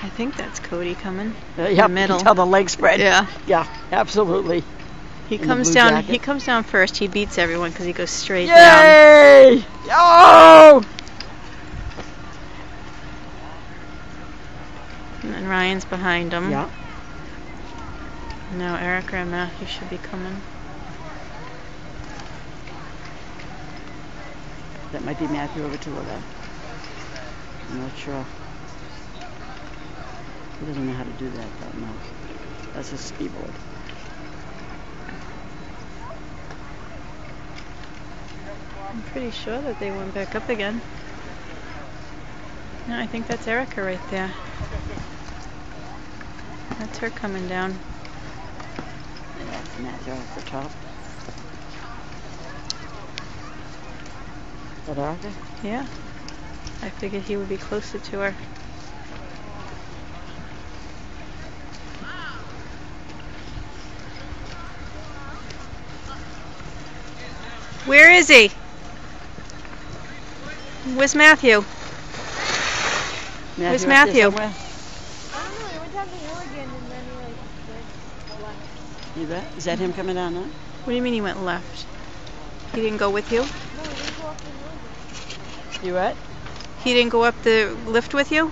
I think that's Cody coming. Yeah, in the middle. You can tell the leg spread. Yeah. Yeah, absolutely. He In comes the blue down. jacket. He comes down first. He beats everyone because he goes straight down. Yay! Oh! And then Ryan's behind him. Yeah. Now Erica and Matthew should be coming. That might be Matthew over to that. I'm not sure. He doesn't know how to do that though, no. That's his speedboard. I'm pretty sure that they went back up again. No, I think that's Erica right there. That's her coming down. That's Matthew off the top. Is that Erica? Yeah. I figured he would be closer to her. Where is he? Where's Matthew? Where's Matthew? I don't know, he went down the hill again and then he went left. You bet? Is that him coming down now? What do you mean he went left? He didn't go with you? No, he didn't go off the hill again. You what? He didn't go up the lift with you?